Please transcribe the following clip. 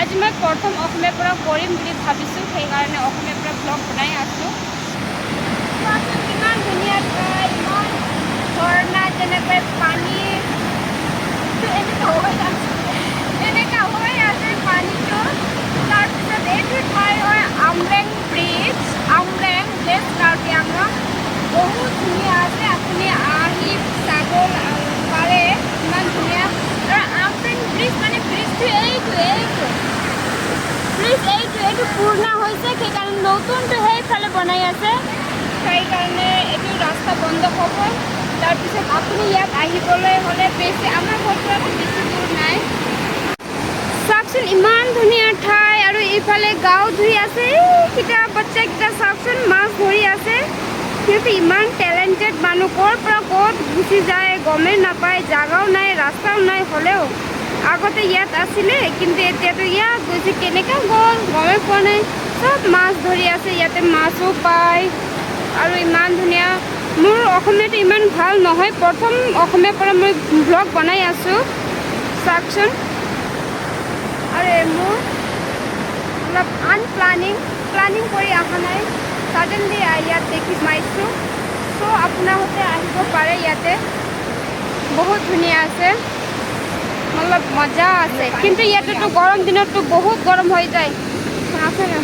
আজি মই প্ৰথম অসমীয়াৰ পৰা কৰিম বুলি ভাবিছোঁ, সেইকাৰণে অসমীয়াৰ পৰা ব্লগ বনাই আছোঁ। ইমান ধুনীয়া ঠাই, ইমান ঝৰ্ণা, যেনেকৈ পানী এনেকুৱা হৈ আছে পানীটো। তাৰপিছত এইটো ঠাই হয় আমৰেং ব্ৰিজ, আমৰেং ৱেষ্ট কাৰ্বি আংলং। বহুত ধুনীয়া আছে, আপুনি আহি চাব পাৰে, ইমান ধুনীয়া। আৰু আমৰেং ব্ৰিজ মানে ব্ৰিজটো এইটো পুৰণা হৈছে, সেইকাৰণে নতুনটো সেইফালে বনাই আছে, সেইকাৰণে এইটো ৰাস্তা বন্ধ হ'ব। তাৰপিছত আপুনি ইয়াত আহিবলৈ হ'লে বেছি, আমাৰ ঘৰৰ পৰাতো বেছি দূৰ নাই। চাওকচোন ইমান ধুনীয়া ঠাই, আৰু ইফালে গাঁও ধুই আছে, এইকেইটা বাচ্চাকেইটা চাওকচোন মাছ ধৰি আছে। সিহঁতে ইমান টেলেণ্টেড মানুহ, ক'ৰ পৰা ক'ত গুচি যায় গমেই নাপায়, জাগাও নাই, ৰাস্তাও নাই। হ'লেও আগতে ইয়াত আছিলে, কিন্তু এতিয়াতো ইয়াত গৈছে, কেনেকৈ গ'ল গমেই পোৱা নাই। চব মাছ ধৰি আছে, ইয়াতে মাছো পায় আৰু ইমান ধুনীয়া। মোৰ অসমীয়াটো ইমান ভাল নহয়, প্ৰথম অসমীয়াৰ পৰা মই ব্লগ বনাই আছোঁ, চাওকচোন। আৰু মোৰ অলপ প্লানিং কৰি অহা নাই, ছাডেনলি ইয়াত দেখি পাইছোঁ। চ' আপোনালোকে আহিব পাৰে, ইয়াতে বহুত ধুনীয়া আছে, অলপ মজা আছে। কিন্তু ইয়াতেতো গৰম দিনততো বহুত গৰম হৈ যায়, আছে না।